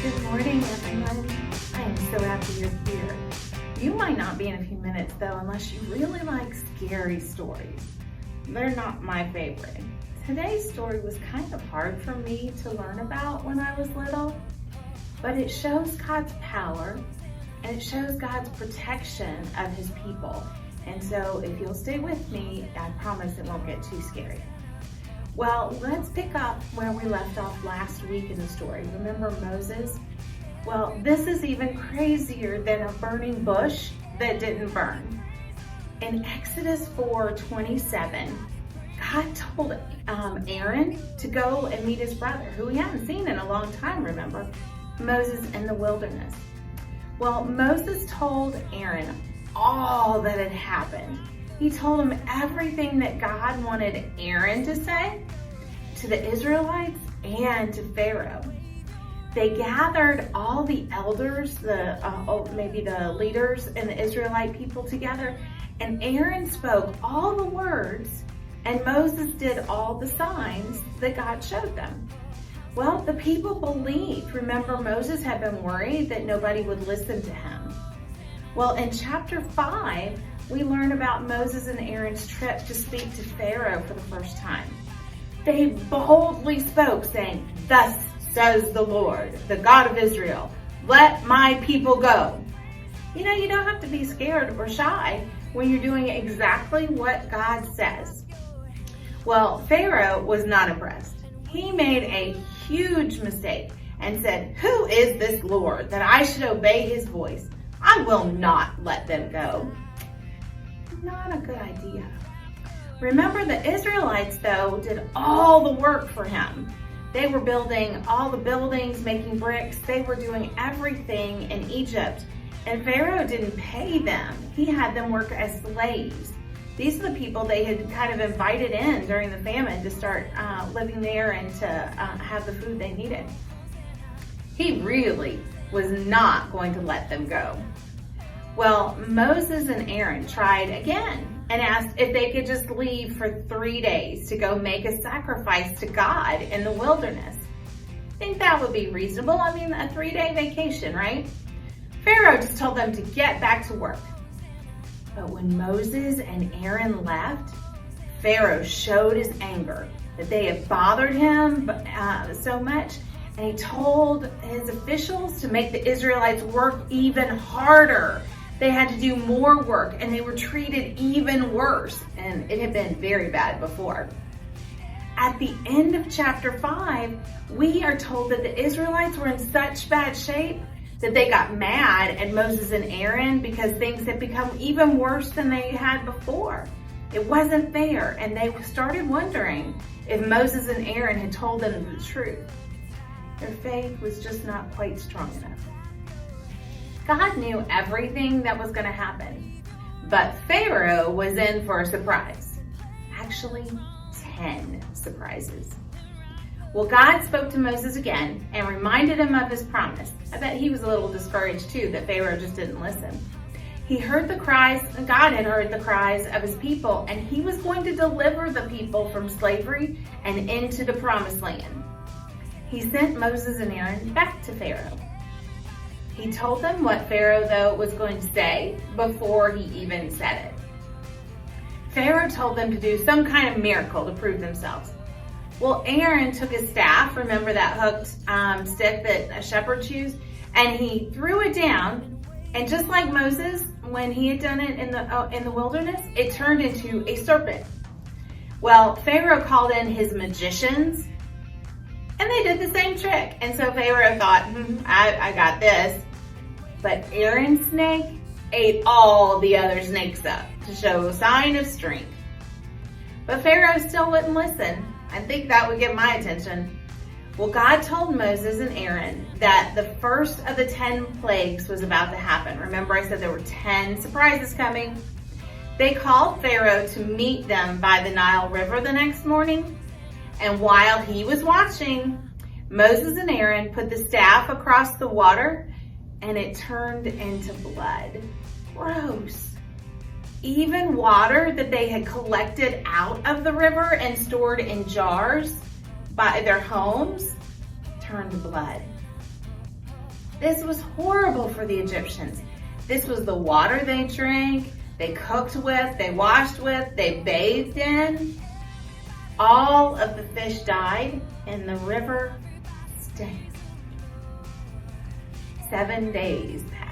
Good morning, everyone. I am so happy you're here. You might not be in a few minutes, though, unless you really like scary stories. They're not my favorite. Today's story was kind of hard for me to learn about when I was little, but it shows God's power and it shows God's protection of his people. And so if you'll stay with me, I promise it won't get too scary. Well, let's pick up where we left off last week in the story. Remember Moses? Well, this is even crazier than a burning bush that didn't burn. In Exodus 4:27, God told Aaron to go and meet his brother, who he hadn't seen in a long time, remember? Moses in the wilderness. Well, Moses told Aaron all that had happened. He told him everything that God wanted Aaron to say to the Israelites and to Pharaoh. They gathered all the elders, maybe the leaders and the Israelite people together, and Aaron spoke all the words, and Moses did all the signs that God showed them. Well, the people believed. Remember, Moses had been worried that nobody would listen to him. Well, in chapter 5, we learn about Moses and Aaron's trip to speak to Pharaoh for the first time. They boldly spoke, saying, "Thus says the Lord, the God of Israel, let my people go." You know, you don't have to be scared or shy when you're doing exactly what God says. Well, Pharaoh was not impressed. He made a huge mistake and said, "Who is this Lord that I should obey his voice? I will not let them go." Not a good idea. Remember, the Israelites, though, did all the work for him. They were building all the buildings, making bricks. They were doing everything in Egypt. And Pharaoh didn't pay them. He had them work as slaves. These are the people they had kind of invited in during the famine to start living there and to have the food they needed. He really was not going to let them go. Well, Moses and Aaron tried again and asked if they could just leave for 3 days to go make a sacrifice to God in the wilderness. I think that would be reasonable. I mean, a 3-day vacation, right? Pharaoh just told them to get back to work. But when Moses and Aaron left, Pharaoh showed his anger that they had bothered him so much, and he told his officials to make the Israelites work even harder. They had to do more work, and they were treated even worse, and it had been very bad before. At the end of chapter 5, we are told that the Israelites were in such bad shape that they got mad at Moses and Aaron because things had become even worse than they had before. It wasn't fair, and they started wondering if Moses and Aaron had told them the truth. Their faith was just not quite strong enough. God knew everything that was going to happen, but Pharaoh was in for a surprise. Actually, 10 surprises. Well, God spoke to Moses again and reminded him of his promise. I bet he was a little discouraged too that Pharaoh just didn't listen. He heard the cries, God had heard the cries of his people, and he was going to deliver the people from slavery and into the promised land. He sent Moses and Aaron back to Pharaoh. He told them what Pharaoh, though, was going to say before he even said it. Pharaoh told them to do some kind of miracle to prove themselves. Well, Aaron took his staff, remember that hooked stick that shepherds use, and he threw it down, and just like Moses, when he had done it in the wilderness, it turned into a serpent. Well, Pharaoh called in his magicians, and they did the same trick. And so Pharaoh thought, I got this. But Aaron's snake ate all the other snakes up to show a sign of strength. But Pharaoh still wouldn't listen. I think that would get my attention. Well, God told Moses and Aaron that the first of the 10 plagues was about to happen. Remember, I said there were 10 surprises coming. They called Pharaoh to meet them by the Nile River the next morning. And while he was watching, Moses and Aaron put the staff across the water and it turned into blood. Gross. Even water that they had collected out of the river and stored in jars by their homes turned blood. This was horrible for the Egyptians. This was the water they drank, they cooked with, they washed with, they bathed in. All of the fish died and the river stank. 7 days passed.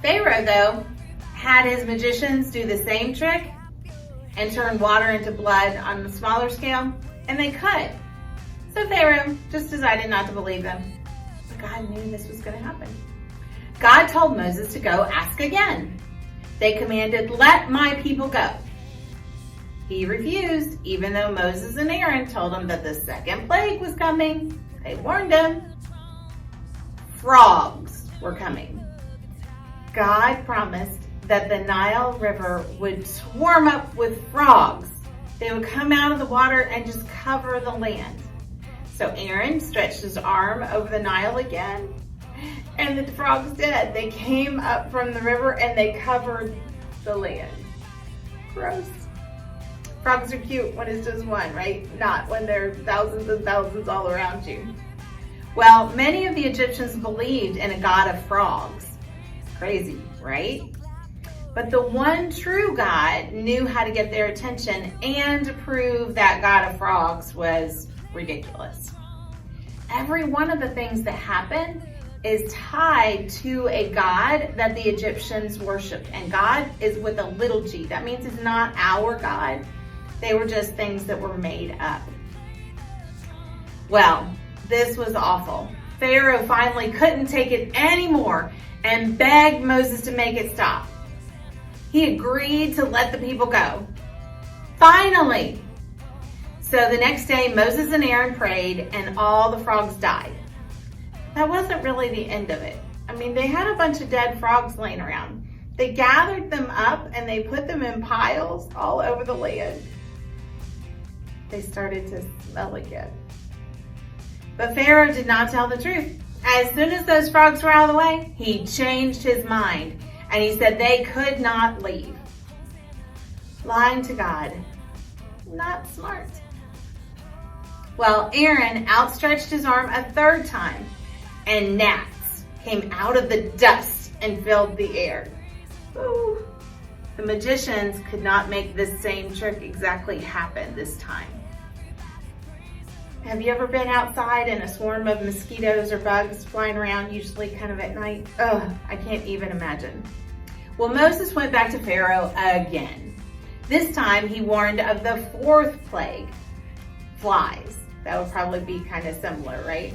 Pharaoh, though, had his magicians do the same trick and turn water into blood on a smaller scale, and they could. So Pharaoh just decided not to believe them. But God knew this was going to happen. God told Moses to go ask again. They commanded, "Let my people go." He refused, even though Moses and Aaron told him that the second plague was coming. They warned him. Frogs were coming. God promised that the Nile River would swarm up with frogs. They would come out of the water and just cover the land. So Aaron stretched his arm over the Nile again, and the frogs did. They came up from the river and they covered the land. Gross. Frogs are cute when it's just one, right? Not when there are thousands and thousands all around you. Well, many of the Egyptians believed in a god of frogs. Crazy, right? But the one true God knew how to get their attention and to prove that god of frogs was ridiculous. Every one of the things that happened is tied to a god that the Egyptians worshiped. And God is with a little g. That means it's not our God. They were just things that were made up. Well, this was awful. Pharaoh finally couldn't take it anymore and begged Moses to make it stop. He agreed to let the people go. Finally! So the next day, Moses and Aaron prayed and all the frogs died. That wasn't really the end of it. I mean, they had a bunch of dead frogs laying around. They gathered them up and they put them in piles all over the land. They started to smell again. But Pharaoh did not tell the truth. As soon as those frogs were out of the way, he changed his mind and he said they could not leave. Lying to God. Not smart. Well, Aaron outstretched his arm a third time and gnats came out of the dust and filled the air. Ooh. The magicians could not make this same trick exactly happen this time. Have you ever been outside and a swarm of mosquitoes or bugs flying around, usually kind of at night? Ugh, I can't even imagine. Well, Moses went back to Pharaoh again. This time he warned of the fourth plague, flies. That would probably be kind of similar, right?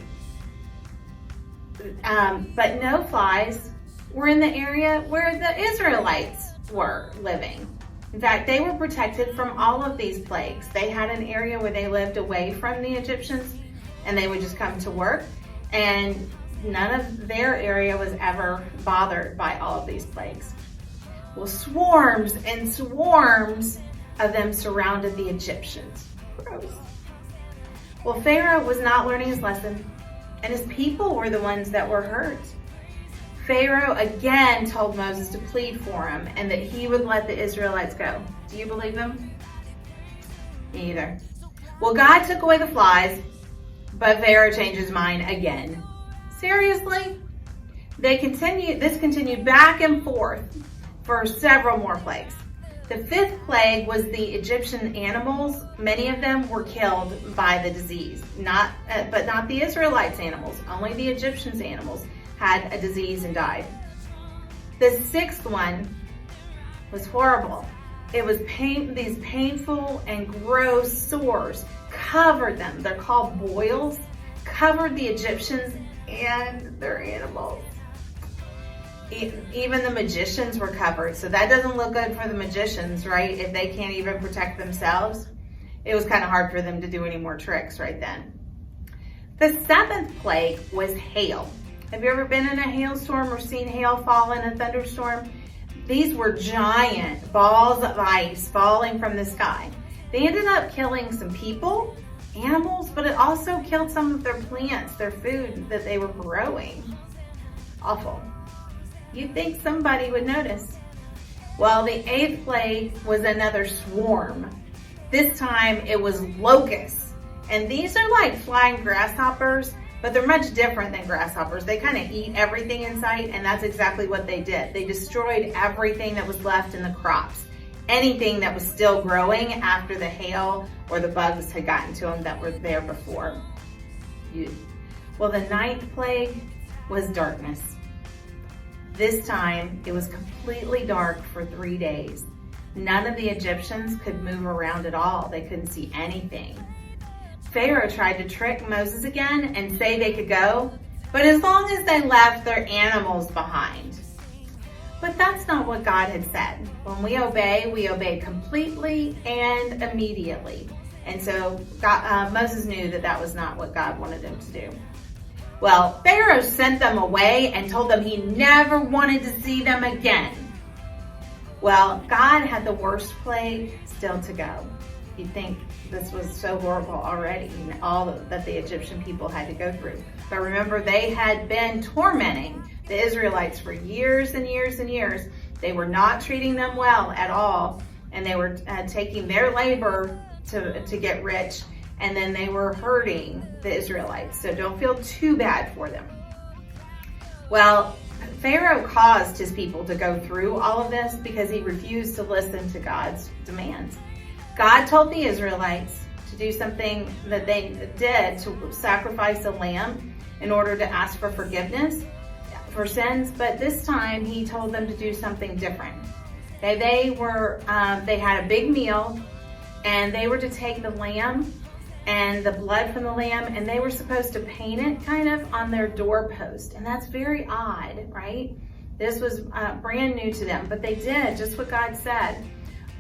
But no flies were in the area where the Israelites were living. In fact, they were protected from all of these plagues. They had an area where they lived away from the Egyptians and they would just come to work, and none of their area was ever bothered by all of these plagues. Well, swarms and swarms of them surrounded the Egyptians. Gross. Well, Pharaoh was not learning his lesson, and his people were the ones that were hurt. Pharaoh again told Moses to plead for him and that he would let the Israelites go. Do you believe him? Me either. Well, God took away the flies, but Pharaoh changed his mind again. Seriously? This continued back and forth for several more plagues. The fifth plague was the Egyptian animals. Many of them were killed by the disease, but not the Israelites' animals. Only the Egyptians' animals had a disease and died. The sixth one was horrible. It was these painful and gross sores covered them. They're called boils, covered the Egyptians and their animals. Even the magicians were covered. So that doesn't look good for the magicians, right? If they can't even protect themselves, it was kind of hard for them to do any more tricks right then. The seventh plague was hail. Have you ever been in a hailstorm or seen hail fall in a thunderstorm? These were giant balls of ice falling from the sky. They ended up killing some people, animals, but it also killed some of their plants, their food that they were growing. Awful. You'd think somebody would notice. Well, the eighth plague was another swarm. This time it was locusts. And these are like flying grasshoppers, but they're much different than grasshoppers. They kind of eat everything in sight, and that's exactly what they did. They destroyed everything that was left in the crops. Anything that was still growing after the hail or the bugs had gotten to them that were there before. Well, the ninth plague was darkness. This time, it was completely dark for 3 days. None of the Egyptians could move around at all. They couldn't see anything. Pharaoh tried to trick Moses again and say they could go, but as long as they left their animals behind. But that's not what God had said. When we obey completely and immediately. And so Moses knew that that was not what God wanted him to do. Well, Pharaoh sent them away and told them he never wanted to see them again. Well, God had the worst plague still to go. You'd think this was so horrible already, all that the Egyptian people had to go through. But remember, they had been tormenting the Israelites for years and years and years. They were not treating them well at all, and they were taking their labor to get rich, and then they were hurting the Israelites. So don't feel too bad for them. Well, Pharaoh caused his people to go through all of this because he refused to listen to God's demands. God told the Israelites to do something that they did, to sacrifice a lamb in order to ask for forgiveness for sins, but this time he told them to do something different. They had a big meal, and they were to take the lamb and the blood from the lamb, and they were supposed to paint it kind of on their doorpost. And that's very odd, right? This was brand new to them, but they did just what God said.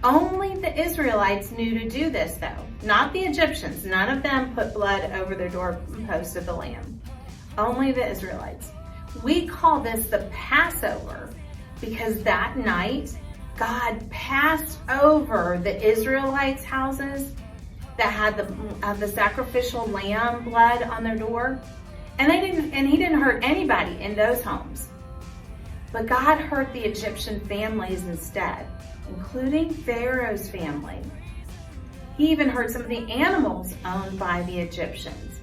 Only the Israelites knew to do this though, not the Egyptians. None of them put blood over their doorpost of the lamb. Only the Israelites. We call this the Passover because that night, God passed over the Israelites' houses that had the sacrificial lamb blood on their door, and he didn't hurt anybody in those homes. But God hurt the Egyptian families instead, including Pharaoh's family. He even hurt some of the animals owned by the Egyptians.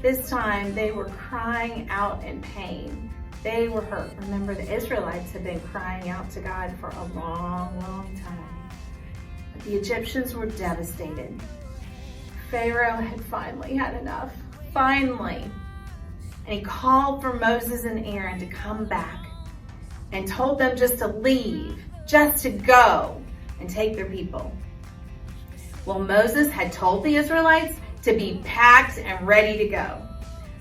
This time they were crying out in pain. They were hurt. Remember, the Israelites had been crying out to God for a long, long time. But the Egyptians were devastated. Pharaoh had finally had enough. Finally. And he called for Moses and Aaron to come back and told them just to leave, just to go and take their people. Well, Moses had told the Israelites to be packed and ready to go.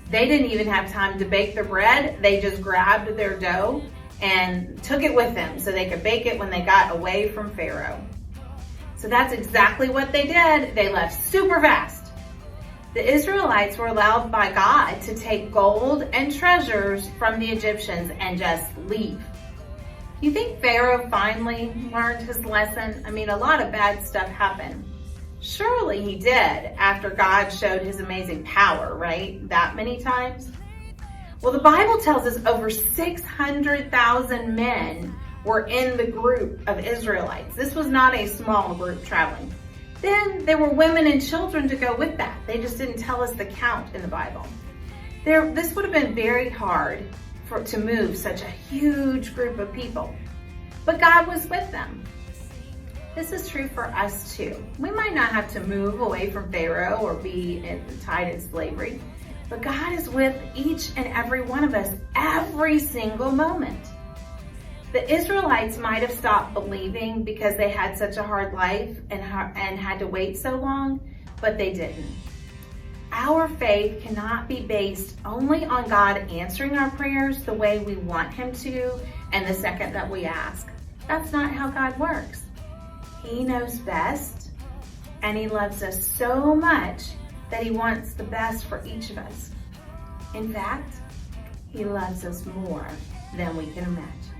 They didn't even have time to bake their bread. They just grabbed their dough and took it with them so they could bake it when they got away from Pharaoh. So that's exactly what they did. They left super fast. The Israelites were allowed by God to take gold and treasures from the Egyptians and just leave. You think Pharaoh finally learned his lesson? I mean, a lot of bad stuff happened. Surely he did after God showed his amazing power, right? That many times? Well, the Bible tells us over 600,000 men were in the group of Israelites. This was not a small group traveling. Then there were women and children to go with that. They just didn't tell us the count in the Bible. This would have been very hard to move such a huge group of people. But God was with them. This is true for us too. We might not have to move away from Pharaoh or be tied in slavery, but God is with each and every one of us every single moment. The Israelites might have stopped believing because they had such a hard life and had to wait so long, but they didn't. Our faith cannot be based only on God answering our prayers the way we want him to and the second that we ask. That's not how God works. He knows best, and he loves us so much that he wants the best for each of us. In fact, he loves us more than we can imagine.